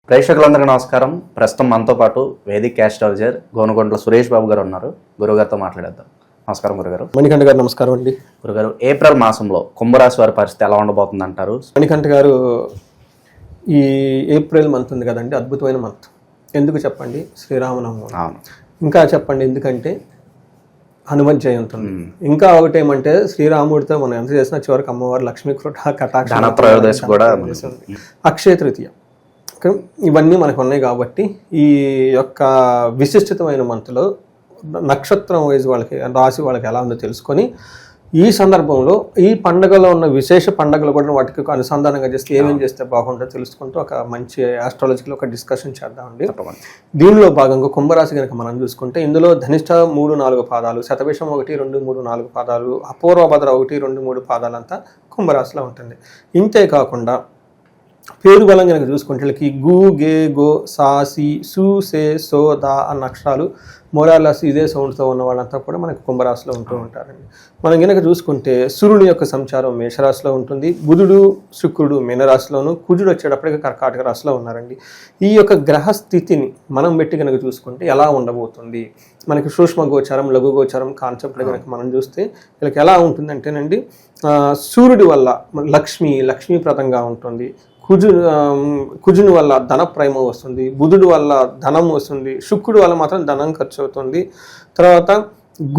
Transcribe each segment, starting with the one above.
ప్రేక్షకులందరికీ నమస్కారం. ప్రస్తుతం మనతో పాటు వేదిక్ ఆస్ట్రాలజర్ గోనుగొండ్ల సురేష్ బాబు గారు ఉన్నారు. గురుగారితో మాట్లాడేద్దాం. నమస్కారం గురుగారు. మణికంఠ గారు నమస్కారం అండి. గురుగారు, ఏప్రిల్ మాసంలో కుంభరాశి వారి పరిస్థితి ఎలా ఉండబోతుంది అంటారు? మణికంఠ గారు, ఈ ఏప్రిల్ మంత్ ఉంది కదండి, అద్భుతమైన మంత్. ఎందుకు చెప్పండి? శ్రీరామనవమి. అవును. ఇంకా చెప్పండి ఎందుకంటే హనుమత్ జయంతి ఉంది. ఇంకా ఒకటేమంటే శ్రీరాముడితో మనం ఎంత చేసినా చివరికి అమ్మవారు లక్ష్మీ కటాక్ష కూడా అక్షయ తృతీయ, ఇవన్నీ మనకు ఉన్నాయి. కాబట్టి ఈ యొక్క విశిష్టమైన మంత్లో నక్షత్రం వైజ్ వాళ్ళకి, రాశి వాళ్ళకి ఎలా ఉందో తెలుసుకొని ఈ సందర్భంలో ఈ పండుగలో ఉన్న విశేష పండుగలు కూడా వాటికి అనుసంధానంగా చేస్తే ఏమేం చేస్తే బాగుంటుందో తెలుసుకుంటూ ఒక మంచి ఆస్ట్రాలజికల్ ఒక డిస్కషన్ చేద్దామండి. దీనిలో భాగంగా కుంభరాశి కనుక మనం చూసుకుంటే ఇందులో ధనిష్ట 3-4 పాదాలు, శతభిషం 1-2-3-4 పాదాలు, అపూర్వభద్ర 1-2-3 పాదాలంతా కుంభరాశిలో ఉంటుంది. ఇంతే కాకుండా పేరు బలం కనుక చూసుకుంటే వీళ్ళకి గు, గే, గో, సా, సి, సు, సే, సో, దా అన్న అక్షరాలు మోరార్లస్ ఇదే సౌండ్తో ఉన్న వాళ్ళంతా కూడా మనకు కుంభరాశిలో ఉంటూ ఉంటారండి. మనం కనుక చూసుకుంటే సూర్యుని యొక్క సంచారం మేషరాశిలో ఉంటుంది, బుధుడు శుక్రుడు మీనరాశిలోను, కుజుడు వచ్చేటప్పటికి కర్కాటక రాశిలో ఉన్నారండి. ఈ యొక్క గ్రహ స్థితిని మనం పెట్టి కనుక చూసుకుంటే ఎలా ఉండబోతుంది, మనకి సూక్ష్మ గోచారం, లఘు గోచారం కాన్సెప్ట్ కనుక మనం చూస్తే వీళ్ళకి ఎలా ఉంటుందంటేనండి, సూర్యుడి వల్ల లక్ష్మీప్రదంగా ఉంటుంది, కుజుని వల్ల ధన ప్రేమ వస్తుంది, బుధుడు వల్ల ధనం వస్తుంది, శుక్రుడు వల్ల మాత్రం ధనం ఖర్చు అవుతుంది. తర్వాత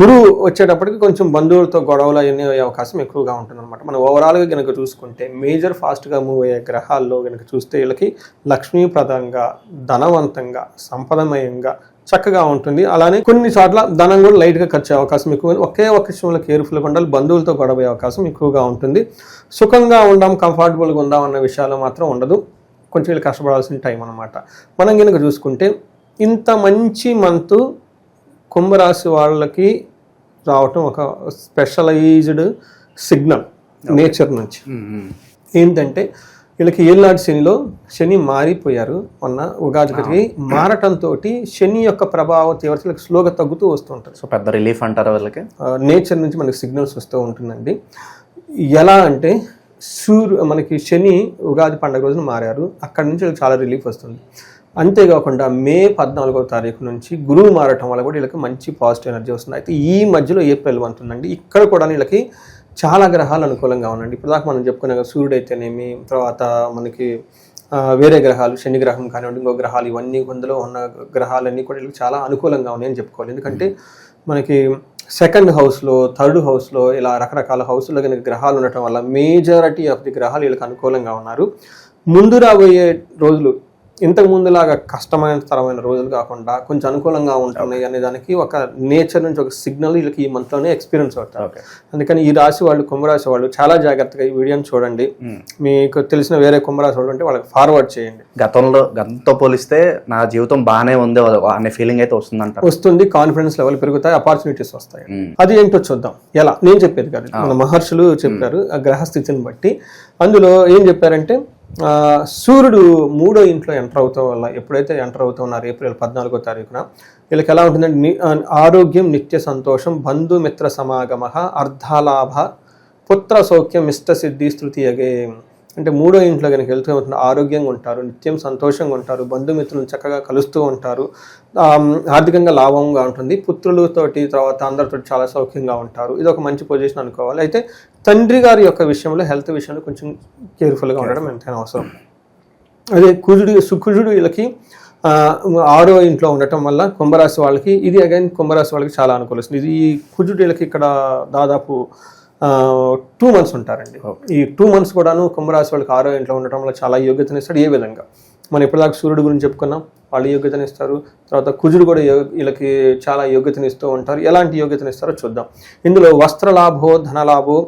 గురువు వచ్చేటప్పటికి కొంచెం బంధువులతో గొడవలు అవన్నీ అయ్యే అవకాశం ఎక్కువగా ఉంటుంది అనమాట. మనం ఓవరాల్గా కనుక చూసుకుంటే మేజర్ ఫాస్ట్గా మూవ్ అయ్యే గ్రహాల్లో కనుక చూస్తే వీళ్ళకి లక్ష్మీప్రదంగా, ధనవంతంగా, సంపదమయంగా చక్కగా ఉంటుంది. అలానే కొన్ని చోట్ల ధనం కూడా లైట్గా ఖర్చు అయ్యే అవకాశం ఎక్కువ, ఒకే ఒక విషయంలో కేర్ఫుల్గా ఉండాలి, బంధువులతో గొడవ అయ్యే అవకాశం ఎక్కువగా ఉంటుంది. సుఖంగా ఉందాం, కంఫర్టబుల్గా ఉందాం అన్న విషయాలు మాత్రం ఉండదు, కొంచెం వీళ్ళు కష్టపడాల్సిన టైం అనమాట. మనం కనుక చూసుకుంటే ఇంత మంచి మంత్ కుంభరాశి వాళ్ళకి రావటం ఒక స్పెషలైజ్డ్ సిగ్నల్ నేచర్ నుంచి. ఏంటంటే వీళ్ళకి ఏళ్ళనాటి శని మారిపోయారు. మొన్న ఉగాదికి మారటంతో శని యొక్క ప్రభావం తీవ్రతలకు స్లోగా తగ్గుతూ వస్తుంటుంది. సో పెద్ద రిలీఫ్ అంటారు వాళ్ళకి. నేచర్ నుంచి మనకి సిగ్నల్స్ వస్తూ ఉంటుందండి. ఎలా అంటే మనకి శని ఉగాది పండుగ రోజున మారారు, అక్కడి నుంచి చాలా రిలీఫ్ వస్తుంది. అంతేకాకుండా మే 14వ తారీఖు నుంచి గురువు మారటం వల్ల కూడా వీళ్ళకి మంచి పాజిటివ్ ఎనర్జీ వస్తుంది. అయితే ఈ మధ్యలో ఏప్రిల్ మంత్ ఉందండి, ఇక్కడ కూడా వీళ్ళకి చాలా గ్రహాలు అనుకూలంగా ఉన్నాయండి. ఇప్పుడు దాకా మనం చెప్పుకునే సూర్యుడు అయితేనేమి, తర్వాత మనకి వేరే గ్రహాలు, శని గ్రహం కానివ్వండి, ఇంకో గ్రహాలు, ఇవన్నీ అందులో ఉన్న గ్రహాలన్నీ కూడా వీళ్ళకి చాలా అనుకూలంగా ఉన్నాయని చెప్పుకోవాలి. ఎందుకంటే మనకి సెకండ్ హౌస్లో, థర్డ్ హౌస్లో ఇలా రకరకాల హౌస్లో కనుక గ్రహాలు ఉండటం వల్ల మేజారిటీ ఆఫ్ ది గ్రహాలు వీళ్ళకి అనుకూలంగా ఉన్నారు. ముందు రాబోయే రోజులు ఇంతకు ముందులాగా కష్టమైన తరమైన రోజులు కాకుండా కొంచెం అనుకూలంగా ఉంటున్నాయి అనే దానికి ఒక నేచర్ నుంచి ఒక సిగ్నల్ వీళ్ళకి ఈ మంత్లోనే ఎక్స్పీరియన్స్ అవుతారు. అందుకని ఈ రాశి వాళ్ళు, కుంభరాశి వాళ్ళు చాలా జాగ్రత్తగా ఈ వీడియోని చూడండి. మీకు తెలిసిన వేరే కుంభరాశి వాళ్ళు ఉంటే వాళ్ళకి ఫార్వర్డ్ చేయండి. గతంతో పోలిస్తే నా జీవితం బాగానే ఉంది అనే ఫీలింగ్ అయితే వస్తుంది. కాన్ఫిడెన్స్ లెవెల్ పెరుగుతాయి, ఆపర్చునిటీస్ వస్తాయి. అది ఏంటో చూద్దాం. ఎలా నేను చెప్పేది కాదు, మన మహర్షులు చెప్పారు ఆ గ్రహస్థితిని బట్టి. అందులో ఏం చెప్పారంటే సూర్యుడు 3వ ఇంట్లో ఎంటర్ అవుతాం వల్ల, ఎప్పుడైతే ఎంటర్ అవుతున్నారు ఏప్రిల్ 14వ తారీఖున వీళ్ళకి ఎలా ఉంటుందంటే ఆరోగ్యం, నిత్య సంతోషం, బంధుమిత్ర సమాగమ, అర్ధలాభ, పుత్ర సౌఖ్యం, ఇష్ట సిద్ధి, స్తృతియగే. అంటే 3వ ఇంట్లో కనుక వెళ్తూ ఉంటుంది, ఆరోగ్యంగా ఉంటారు, నిత్యం సంతోషంగా ఉంటారు, బంధుమిత్రులను చక్కగా కలుస్తూ ఉంటారు, ఆర్థికంగా లాభంగా ఉంటుంది, పుత్రులతోటి తర్వాత అందరితో చాలా సౌఖ్యంగా ఉంటారు. ఇది ఒక మంచి పొజిషన్ అనుకోవాలి. అయితే తండ్రి గారి యొక్క విషయంలో, హెల్త్ విషయంలో కొంచెం కేర్ఫుల్గా ఉండడం ఎంతైనా అవసరం. అదే కుజుడు వీళ్ళకి 6వ ఇంట్లో ఉండటం వల్ల కుంభరాశి వాళ్ళకి ఇది అగైన్ కుంభరాశి వాళ్ళకి చాలా అనుకూలిస్తుంది. ఇది ఈ కుజుడు వీళ్ళకి ఇక్కడ దాదాపు 2 months ఉంటారండి. ఈ 2 months కూడాను కుంభరాశి వాళ్ళకి 6వ ఇంట్లో ఉండటం వల్ల చాలా యోగ్యతనిస్తాడు. ఏ విధంగా మనం ఇప్పటిదాకా సూర్యుడు గురించి చెప్పుకున్నాం, వాళ్ళు యోగ్యతనిస్తారు. తర్వాత కుజుడు కూడా వీళ్ళకి చాలా యోగ్యతనిస్తూ ఉంటారు. ఎలాంటి యోగ్యతనిస్తారో చూద్దాం. ఇందులో వస్త్రలాభో, ధనలాభో,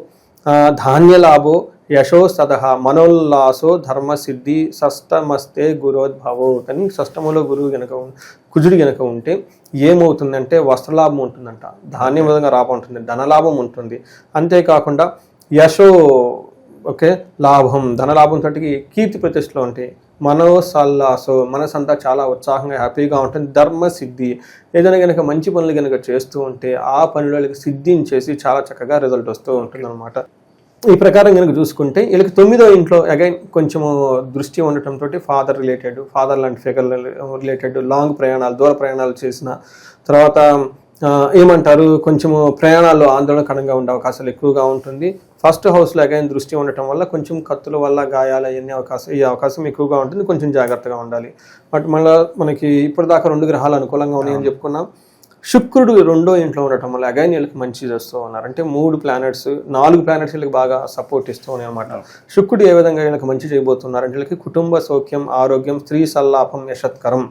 ధాన్యలాభో, యశో సదహ, మనోల్లాసో, ధర్మసిద్ధి, షష్టమస్తే గురోద్భవో. కానీ షష్టములో గురువు కుజుడు గనక ఉంటే ఏమవుతుందంటే వస్త్రలాభం ఉంటుందంట, ధాన్యం విధంగా లాభం ఉంటుంది, ధనలాభం ఉంటుంది. అంతేకాకుండా యశో లాభం, ధనలాభంతో కీర్తి ప్రతిష్టలు ఉంటాయి. మనోసల్లాసో, మనసంతా చాలా ఉత్సాహంగా హ్యాపీగా ఉంటుంది. ధర్మసిద్ధి, ఏదైనా కనుక మంచి పనులు కనుక చేస్తూ ఉంటే ఆ పనులకి సిద్ధించేసి చాలా చక్కగా రిజల్ట్ వస్తూ ఉంటుంది అనమాట. ఈ ప్రకారం కనుక చూసుకుంటే వీళ్ళకి 9వ ఇంట్లో అగైన్ కొంచెము దృష్టి ఉండటంతో ఫాదర్ లాంటి ఫిగర్ రిలేటెడ్ లాంగ్ ప్రయాణాలు, దూర ప్రయాణాలు చేసిన తర్వాత ఏమంటారు, కొంచెము ప్రయాణాల్లో ఆందోళనకరంగా ఉండే అవకాశాలు ఎక్కువగా ఉంటుంది. ఫస్ట్ హౌస్లో అగైన్ దృష్టి ఉండటం వల్ల కొంచెం కత్తుల వల్ల గాయాలు ఈ అవకాశం ఎక్కువగా ఉంటుంది. కొంచెం జాగ్రత్తగా ఉండాలి. బట్ మళ్ళీ మనకి ఇప్పటిదాకా 2 గ్రహాలు అనుకూలంగా ఉన్నాయని చెప్పుకున్నాం. శుక్రుడు 2వ ఇంట్లో ఉండటం వల్ల అగైన్ వీళ్ళకి మంచి చేస్తూ ఉన్నారు. అంటే 4 ప్లానెట్స్ వీళ్ళకి బాగా సపోర్ట్ ఇస్తూ ఉన్నాయి అన్నమాట. శుక్రుడు ఏ విధంగా వీళ్ళకి మంచి చేయబోతున్నారు అంటే వీళ్ళకి కుటుంబ సౌఖ్యం, ఆరోగ్యం, స్త్రీ సల్లాపం, యశత్కరం,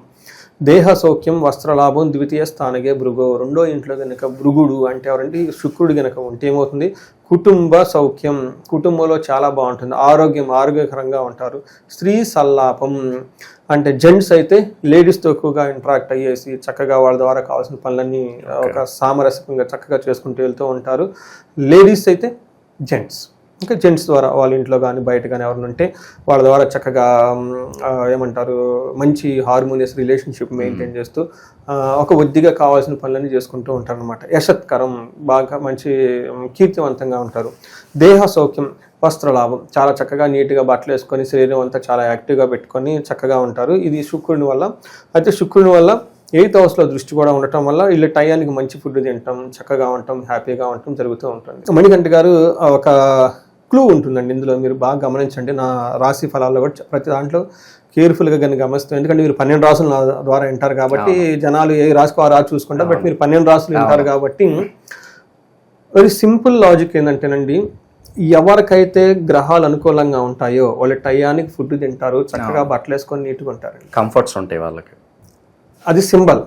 దేహ సౌఖ్యం, వస్త్రలాభం, ద్వితీయ స్థానగే భృగు. 2వ ఇంట్లో కనుక భృగుడు అంటే ఎవరంటే శుక్రుడు కనుక ఉంటే ఏమవుతుంది, కుటుంబ సౌఖ్యం, కుటుంబంలో చాలా బాగుంటుంది, ఆరోగ్యకరంగా ఉంటారు. స్త్రీ సల్లాపం అంటే జెంట్స్ అయితే లేడీస్తో ఎక్కువగా ఇంటరాక్ట్ అయ్యేసి చక్కగా వాళ్ళ ద్వారా కావాల్సిన పనులన్నీ ఒక సామరస్యంగా చక్కగా చేసుకుంటూ వెళ్తూ ఉంటారు. లేడీస్ అయితే జెంట్స్ ద్వారా వాళ్ళ ఇంట్లో కానీ బయట కానీ ఎవరైనా ఉంటే వాళ్ళ ద్వారా చక్కగా ఏమంటారు మంచి హార్మోనియస్ రిలేషన్షిప్ మెయింటైన్ చేస్తూ ఒక ఒద్దిగా కావాల్సిన పనులన్నీ చేసుకుంటూ ఉంటారు అనమాట. యశత్కరం, బాగా మంచి కీర్తివంతంగా ఉంటారు. దేహ సౌఖ్యం, వస్త్రలాభం, చాలా చక్కగా నీట్గా బట్టలు వేసుకొని శరీరం అంతా చాలా యాక్టివ్గా పెట్టుకొని చక్కగా ఉంటారు. ఇది శుక్రుని వల్ల. అయితే శుక్రుని వల్ల 8th హౌస్లో దృష్టి కూడా ఉండటం వల్ల వీళ్ళు టయానికి మంచి ఫుడ్ తింటాం, చక్కగా ఉంటాం, హ్యాపీగా ఉంటాం జరుగుతూ ఉంటుంది. మణికంఠ గారు ఒక క్లూ ఉంటుందండి ఇందులో, మీరు బాగా గమనించండి. నా రాశి ఫలాల్లో కూడా ప్రతి దాంట్లో కేర్ఫుల్గా కానీ గమనిస్తాం. ఎందుకంటే మీరు 12 రాసులు నా ద్వారా వింటారు కాబట్టి జనాలు ఏ రాసుకో ఆ రాసి చూసుకుంటారు. బట్ మీరు 12 రాసులు వింటారు కాబట్టి వెరీ సింపుల్ లాజిక్ ఏంటంటేనండి, ఎవరికైతే గ్రహాలు అనుకూలంగా ఉంటాయో వాళ్ళు టయానికి ఫుడ్ తింటారు, చక్కగా బట్టలు వేసుకొని నీట్గా ఉంటారు, కంఫర్ట్స్ ఉంటాయి వాళ్ళకి. అది సింబల్.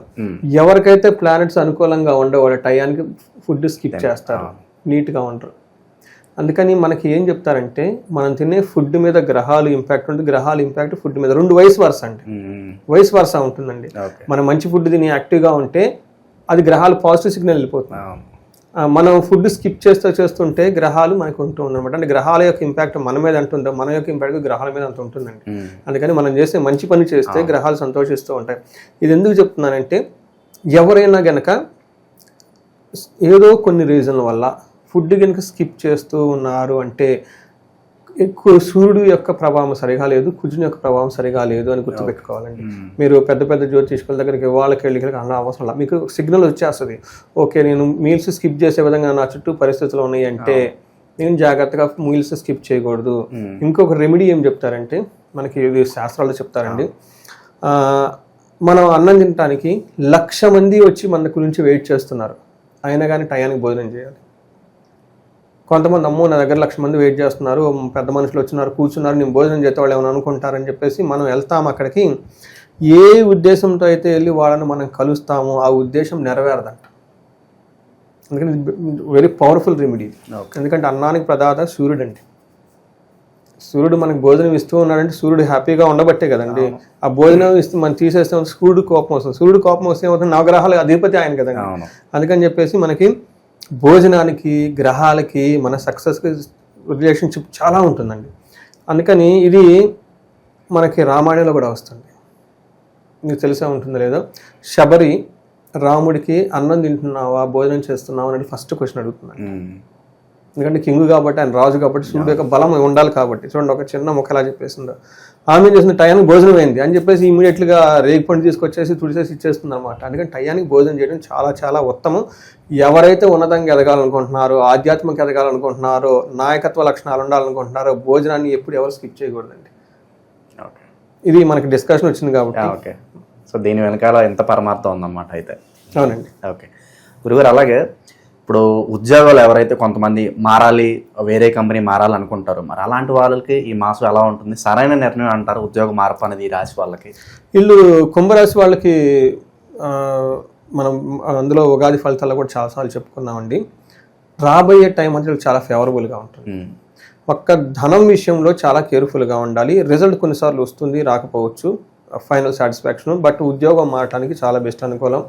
ఎవరికైతే ప్లానెట్స్ అనుకూలంగా ఉండవు వాళ్ళు టయానికి ఫుడ్ స్కిప్ చేస్తారు, నీట్గా ఉంటారు. అందుకని మనకి ఏం చెప్తారంటే మనం తినే ఫుడ్ మీద గ్రహాలు ఇంపాక్ట్ ఉంటుంది, గ్రహాలు ఇంపాక్ట్ ఫుడ్ మీద. 2 వైస్ వర్సా ఉంటుందండి. మనం మంచి ఫుడ్ తిని యాక్టివ్గా ఉంటే అది గ్రహాలు పాజిటివ్ సిగ్నల్ వెళ్ళిపోతుంది. మనం ఫుడ్ స్కిప్ చేస్తుంటే గ్రహాలు మనకు ఉంటూ ఉందన్నమాట. అంటే గ్రహాల యొక్క ఇంపాక్ట్ మన మీద అంటుందో మన యొక్క ఇంపాక్ట్ గ్రహాల మీద అంత ఉంటుందండి. అందుకని మనం చేసే మంచి పని చేస్తే గ్రహాలు సంతోషిస్తూ ఉంటాయి. ఇది ఎందుకు చెప్తున్నానంటే ఎవరైనా గనక ఏదో కొన్ని రీజన్ల వల్ల ఫుడ్ కనుక స్కిప్ చేస్తూ ఉన్నారు అంటే ఎక్కువ సూర్యుడు యొక్క ప్రభావం సరిగా లేదు, కుజుని యొక్క ప్రభావం సరిగా లేదు అని గుర్తుపెట్టుకోవాలండి. మీరు పెద్ద పెద్ద జ్యోతిష్కుల దగ్గరికి వాళ్ళకి వెళ్ళి అన్న అవసరం లేదు, మీకు సిగ్నల్ వచ్చేస్తుంది. ఓకే నేను మీల్స్ స్కిప్ చేసే విధంగా నా చుట్టూ పరిస్థితులు ఉన్నాయి అంటే నేను జాగ్రత్తగా మీల్స్ స్కిప్ చేయకూడదు. ఇంకొక రెమెడీ ఏం చెప్తారంటే మనకి ఇది శాస్త్రాలు చెప్తారండి, మనం అన్నం తినడానికి 1,00,000 మంది వచ్చి మన గురించి వెయిట్ చేస్తున్నారు, అయినా కానీ టయానికి భోజనం చేయాలి. కొంతమంది అమ్మో నా దగ్గర 1,00,000 మంది వెయిట్ చేస్తున్నారు, పెద్ద మనుషులు వచ్చినారు కూర్చున్నారు, నేను భోజనం చేస్తే వాళ్ళు ఏమైనా అనుకుంటారని చెప్పేసి మనం వెళ్తాం అక్కడికి. ఏ ఉద్దేశంతో అయితే వెళ్ళి వాళ్ళని మనం కలుస్తామో ఆ ఉద్దేశం నెరవేరదంట. అందుకని వెరీ పవర్ఫుల్ రెమెడీ. ఎందుకంటే అన్నానికి ప్రదాత సూర్యుడు అండి. సూర్యుడు మనకు భోజనం ఇస్తూ ఉన్నాడంటే సూర్యుడు హ్యాపీగా ఉండబట్టే కదండి. ఆ భోజనం ఇస్తూ మనం తీసేస్తే సూర్యుడు కోపం వస్తుంది. సూర్యుడు కోపం వస్తే ఏమవుతుంది, నవగ్రహాల అధిపతి ఆయన కదండి. అందుకని చెప్పేసి మనకి భోజనానికి గ్రహాలకి మన సక్సెస్కి రిలేషన్షిప్ చాలా ఉంటుందండి. అందుకని ఇది మనకి రామాయణంలో కూడా వస్తుంది, మీకు తెలిసే ఉంటుందో లేదో. శబరి రాముడికి అన్నం తింటున్నావా భోజనం చేస్తున్నావా అని ఫస్ట్ క్వశ్చన్ అడుగుతున్నాను. ఎందుకంటే కింగ్ కాబట్టి ఆయన రాజు కాబట్టి సూర్యుడు యొక్క బలం ఉండాలి కాబట్టి. చూడండి ఒక చిన్న మొక్కలా చెప్పేసిందో ఆమె చేసిన టయానికి భోజనం అయింది అని చెప్పేసి ఇమీడియట్గా రేగి పండు తీసుకొచ్చేసి తుడిసేసి ఇచ్చేస్తుంది అనమాట. అందుకని టయానికి భోజనం చేయడం చాలా చాలా ఉత్తమం. ఎవరైతే ఉన్నతంగా ఎదగాలనుకుంటున్నారో, ఆధ్యాత్మిక ఎదగాలనుకుంటున్నారో, నాయకత్వ లక్షణాలు ఉండాలనుకుంటున్నారో భోజనాన్ని ఎప్పుడు ఎవరు స్కిప్ చేయకూడదండి. ఇది మనకి డిస్కషన్ వచ్చింది కాబట్టి. ఓకే, సో దీని వెనకాల ఎంత పరమార్థం ఉందన్నమాట అయితే. అవునండి. ఓకే గురుగారు, అలాగే ఇప్పుడు ఉద్యోగాలు ఎవరైతే కొంతమంది మారాలి, వేరే కంపెనీ మారాలనుకుంటారు, మరి అలాంటి వాళ్ళకి ఈ మాసం ఎలా ఉంటుంది? సరైన నిర్ణయం అంటారు ఉద్యోగ మార్పు అనేది ఈ రాశి వాళ్ళకి? వీళ్ళు కుంభరాశి వాళ్ళకి మనం అందులో ఉగాది ఫలితాల్లో కూడా చాలాసార్లు చెప్పుకున్నామండి. రాబోయే టైం అంటే చాలా ఫేవరబుల్గా ఉంటుంది. ఒక్క ధనం విషయంలో చాలా కేర్ఫుల్గా ఉండాలి. రిజల్ట్ కొన్నిసార్లు వస్తుంది, రాకపోవచ్చు, ఫైనల్ సాటిస్ఫాక్షన్. బట్ ఉద్యోగం మారటానికి చాలా బెస్ట్ అనుకూలం.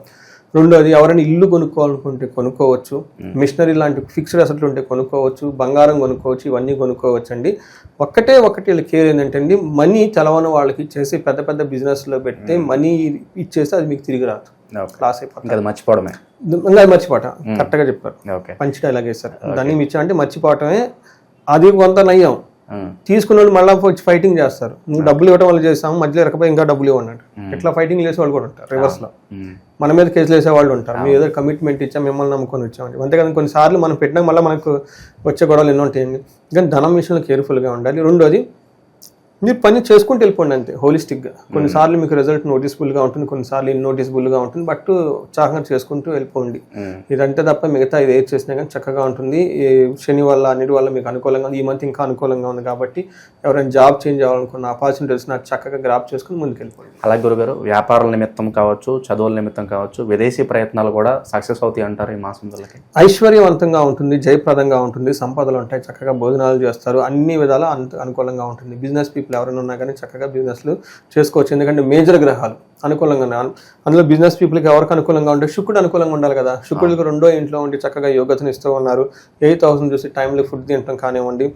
రెండోది ఎవరైనా ఇల్లు కొనుక్కోవాలనుకుంటే కొనుక్కోవచ్చు, మిషనరీ లాంటి ఫిక్స్డ్ అసెట్లు ఉంటే కొనుక్కోవచ్చు, బంగారం కొనుక్కోవచ్చు, ఇవన్నీ కొనుక్కోవచ్చు అండి. ఒకటి వీళ్ళ కేర్ ఏంటంటే అండి, మనీ తెలవని వాళ్ళకి ఇచ్చేసి పెద్ద పెద్ద బిజినెస్లో పెడితే మనీ ఇచ్చేస్తే అది మీకు తిరిగి రాదు, క్లాస్ అయిపోతుంది. అది మర్చిపోవడమే, అది మర్చిపోవటం. కరెక్ట్గా చెప్పారు, పంచి డైలాగ్ వేస్తారు. దాన్ని ఇచ్చా అంటే మర్చిపోవటమే అది కొంత నయ్యం. తీసుకున్న వాళ్ళు మళ్ళీ వచ్చి ఫైటింగ్ చేస్తారు. నువ్వు డబ్బులు ఇవ్వడం వల్ల చేస్తాము, మధ్యలో ఎరకపోయి ఇంకా డబ్బులు ఇవ్వన్నాడు. ఇట్లా ఫైటింగ్ చేసే వాళ్ళు కూడా ఉంటారు. రివర్స్లో మన మీద కేసులు వేసే వాళ్ళు ఉంటారు. మేము ఏదో కమిట్మెంట్ ఇచ్చాం, మిమ్మల్ని నమ్ముకొని వచ్చామండి. అంతేకాదు కొన్నిసార్లు మనం పెట్టినా మళ్ళీ మనకు వచ్చే గొడవలు ఎన్నో ఉంటాయండి. కానీ ధనం విషయంలో కేర్ఫుల్గా ఉండాలి. రెండోది, మీరు పని చేసుకుంటూ వెళ్ళిపోండి అంతే, హోలిస్టిక్గా. కొన్నిసార్లు మీకు రిజల్ట్ నోటీస్ఫుల్గా ఉంటుంది, కొన్నిసార్లు ఇన్నోటీస్ఫుల్గా ఉంటుంది. బట్ ఉత్సాహంగా చేసుకుంటూ వెళ్ళిపోండి. ఇదంతే తప్ప మిగతా ఇది ఏది చేసినా కానీ చక్కగా ఉంటుంది. ఈ శని వల్ల అన్నిటి వల్ల మీకు అనుకూలంగా ఉంది. ఈ మంత్ ఇంకా అనుకూలంగా ఉంది కాబట్టి ఎవరైనా జాబ్ చేంజ్ అవ్వాలనుకున్న ఆపర్చునిటీస్ నాకు చక్కగా గ్రాప్ చేసుకుని ముందుకు వెళ్ళిపోండి. అలాగే గురుగారు, వ్యాపారాల నిమిత్తం కావచ్చు, చదువుల నిమిత్తం కావచ్చు, విదేశీ ప్రయత్నాలు కూడా సక్సెస్ అవుతాయి అంటారు ఈ మాసం వల్లకి? ఐశ్వర్యవంతంగా ఉంటుంది, జయప్రదంగా ఉంటుంది, సంపదలు ఉంటాయి, చక్కగా భోజనాలు చేస్తారు, అన్ని విధాలా అనుకూలంగా ఉంటుంది. బిజినెస్ పీపుల్ ఎవరైనా ఉన్నా కానీ చక్కగా బిజినెస్లు చేసుకోవచ్చు. ఎందుకంటే మేజర్ గ్రహాలు అనుకూలంగా, అందులో బిజినెస్ పీపుల్కి ఎవరికి అనుకూలంగా ఉంటే శుక్రుడు అనుకూలంగా ఉండాలి కదా. శుక్రుడికి 2వ ఇంట్లో ఉండి చక్కగా యోగ్యతను ఇస్తూ ఉన్నారు. 8th హౌస్ని చూసి టైంలో ఫుడ్ తినటం కానివ్వండి,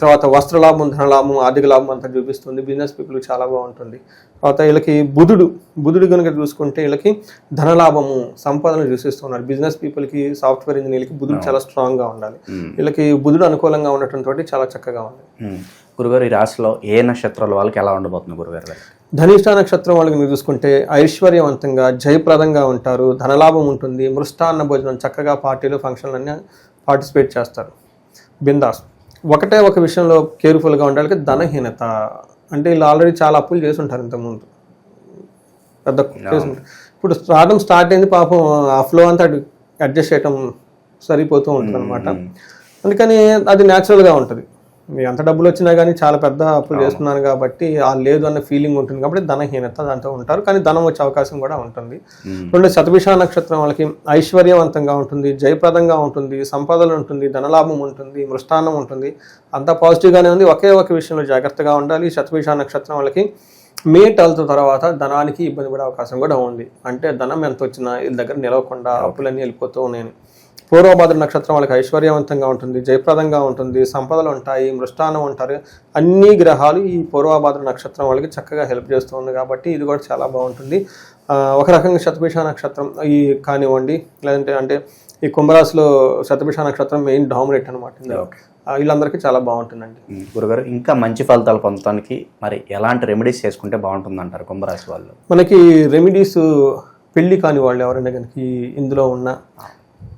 తర్వాత వస్త్రలాభం, ధనలాభం, ఆర్థిక లాభం అంతా చూపిస్తుంది. బిజినెస్ పీపుల్కి చాలా బాగుంటుంది. తర్వాత వీళ్ళకి బుధుడు కనుక చూసుకుంటే వీళ్ళకి ధనలాభము, సంపాదన చూపిస్తున్నారు. బిజినెస్ పీపుల్కి, సాఫ్ట్వేర్ ఇంజనీర్లకి బుధుడు చాలా స్ట్రాంగ్గా ఉండాలి. వీళ్ళకి బుధుడు అనుకూలంగా ఉండటంతో చాలా చక్కగా ఉంది. గురుగారు, ఈ రాశిలో ఏ నక్షత్రాల వాళ్ళకి ఎలా ఉండబోతుంది గురుగారు? ధనిష్ట నక్షత్రం వాళ్ళకి మీరు చూసుకుంటే ఐశ్వర్యవంతంగా, జయప్రదంగా ఉంటారు, ధనలాభం ఉంటుంది, మృష్టాన్న భోజనం, చక్కగా పార్టీలు, ఫంక్షన్లన్నీ పార్టిసిపేట్ చేస్తారు, బిందాస్. ఒకటే ఒక విషయంలో కేర్ఫుల్గా ఉండాలి, ధనహీనత. అంటే వీళ్ళు ఆల్రెడీ చాలా అప్పులు చేసి ఉంటారు ఇంతకుముందు, పెద్ద చేసి ఉంటారు. ఇప్పుడు స్టార్ట్ అయింది, పాపం ఆ ఫ్లో అంతా అడ్జస్ట్ చేయటం సరిపోతూ ఉంటుంది అనమాట. అందుకని అది న్యాచురల్గా ఉంటుంది. మీకు అంత డబ్బులు వచ్చినా కానీ చాలా పెద్ద అప్పులు చేస్తున్నాను కాబట్టి లేదు అన్న ఫీలింగ్ ఉంటుంది కాబట్టి ధనహీనత దాంతో ఉంటారు. కానీ ధనం వచ్చే అవకాశం కూడా ఉంటుంది. రెండు శతభిష నక్షత్రం వాళ్ళకి ఐశ్వర్యవంతంగా ఉంటుంది, జయప్రదంగా ఉంటుంది, సంపదలు ఉంటుంది, ధనలాభం ఉంటుంది, మృష్టాన్నం ఉంటుంది, అంతా పాజిటివ్గానే ఉంది. ఒకే ఒక విషయంలో జాగ్రత్తగా ఉండాలి. శతభిష నక్షత్రం వాళ్ళకి మే 12 తర్వాత ధనానికి ఇబ్బంది పడే అవకాశం కూడా ఉంది. అంటే ధనం ఎంత వచ్చినా వీళ్ళ దగ్గర నిలవకుండా అప్పులన్నీ వెళ్ళిపోతూ ఉన్నాయని. పూర్వభద్ర నక్షత్రం వాళ్ళకి ఐశ్వర్యవంతంగా ఉంటుంది, జయప్రదంగా ఉంటుంది, సంపదలు ఉంటాయి, మృష్టాన్నం ఉంటారు. అన్ని గ్రహాలు ఈ పూర్వభద్ర నక్షత్రం వాళ్ళకి చక్కగా హెల్ప్ చేస్తుంది కాబట్టి ఇది కూడా చాలా బాగుంటుంది. ఒక రకంగా శతభిష నక్షత్రం ఈ కానివ్వండి, లేదంటే అంటే ఈ కుంభరాశిలో శతభిష నక్షత్రం మెయిన్ డామినేట్ అనమాట. వీళ్ళందరికీ చాలా బాగుంటుందండి. గురుగారు, ఇంకా మంచి ఫలితాలు పొందడానికి మరి ఎలాంటి రెమెడీస్ చేసుకుంటే బాగుంటుంది అంటారు కుంభరాశి వాళ్ళు? మనకి రెమెడీస్, పెళ్లి కాని వాళ్ళు ఎవరైనా కనుక ఇందులో ఉన్న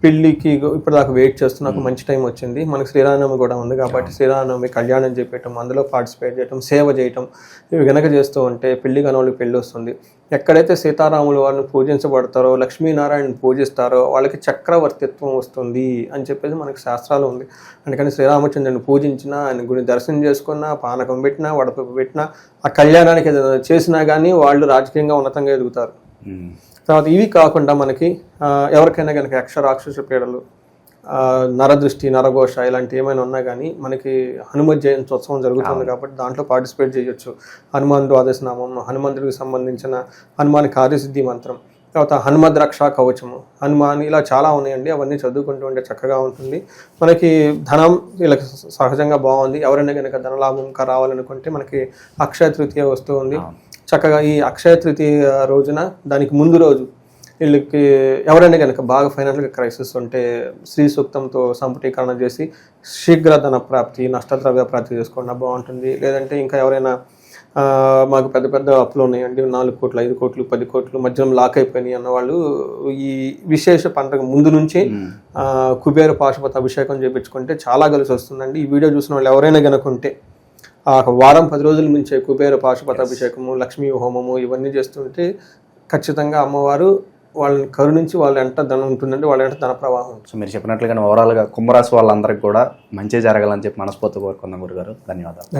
పెళ్ళికి ఇప్పటిదాకా వెయిట్ చేస్తున్న మంచి టైం వచ్చింది. మనకి శ్రీరామనవమి కూడా ఉంది కాబట్టి శ్రీరామనవమి కళ్యాణం చేయటం, అందులో పార్టిసిపేట్ చేయటం, సేవ చేయటం, ఇవి గనక చేస్తూ ఉంటే పెళ్లి కాని వాళ్ళకి పెళ్ళి వస్తుంది. ఎక్కడైతే సీతారాములు వాళ్ళని పూజించబడతారో, లక్ష్మీనారాయణని పూజిస్తారో వాళ్ళకి చక్రవర్తిత్వం వస్తుంది అని చెప్పేసి మనకి శాస్త్రాలు ఉంది. అందుకని శ్రీరామచంద్రుని పూజించినా, ఆయన గుడి దర్శనం చేసుకున్నా, పానకం పెట్టినా, వడపప్పు పెట్టినా, ఆ కళ్యాణానికి ఏదైనా చేసినా కానీ వాళ్ళు రాజకీయంగా ఉన్నతంగా ఎదుగుతారు. తర్వాత ఇవి కాకుండా మనకి ఎవరికైనా కనుక యక్షరాక్షస పీడలు, నరదృష్టి, నరఘోష ఇలాంటి ఏమైనా ఉన్నా కానీ మనకి హనుమత్ జయంతి ఉత్సవం జరుగుతుంది కాబట్టి దాంట్లో పార్టిసిపేట్ చేయొచ్చు. హనుమాన్ ద్వాదశనామం, హనుమంతుడికి సంబంధించిన హనుమాన్ కార్యసిద్ధి మంత్రం, తర్వాత హనుమద్ రక్షా కవచము, హనుమాన్, ఇలా చాలా ఉన్నాయండి. అవన్నీ చదువుకుంటూ ఉంటే చక్కగా ఉంటుంది. మనకి ధనం వీళ్ళకి సహజంగా బాగుంది. ఎవరైనా కనుక ధనలాభం రావాలనుకుంటే మనకి అక్షయ తృతీయ వస్తూ ఉంది. చక్కగా ఈ అక్షయ తృతీయ రోజున, దానికి ముందు రోజు వీళ్ళకి ఎవరైనా కనుక బాగా ఫైనాన్షియల్గా క్రైసిస్ ఉంటే శ్రీ సూక్తంతో సంపుటీకరణ చేసి శీఘ్ర ధన ప్రాప్తి, నష్టద్రవ్య ప్రాప్తి చేసుకోండి, బాగుంటుంది. లేదంటే ఇంకా ఎవరైనా మాకు పెద్ద పెద్ద అప్పులు ఉన్నాయండి, 4 కోట్లు, 5 కోట్లు, 10 కోట్లు మధ్యలో లాక్ అయిపోయినాయి అన్నవాళ్ళు ఈ విశేష పండుగ ముందు నుంచి కుబేర పాశుపత అభిషేకం చేయించుకుంటే చాలా కలిసి వస్తుందండి. ఈ వీడియో చూసిన వాళ్ళు ఎవరైనా కనుకుంటే వారం 10 రోజుల నుంచే కుబేర పాశుపత అభిషేకము, లక్ష్మీ హోమము ఇవన్నీ చేస్తుంటే ఖచ్చితంగా అమ్మవారు వాళ్ళని కరుణించి వాళ్ళ ఎంట ధనం ఉంటుందంటే వాళ్ళ ఎంట ధన ప్రవాహం. సో మీరు చెప్పినట్లుగా ఓవరాల్గా కుంభరాశి వాళ్ళందరికీ కూడా మంచి జరగాలని చెప్పి మనస్ఫూర్తిగా కోరుకుందాం గురుగారు. ధన్యవాదాలు.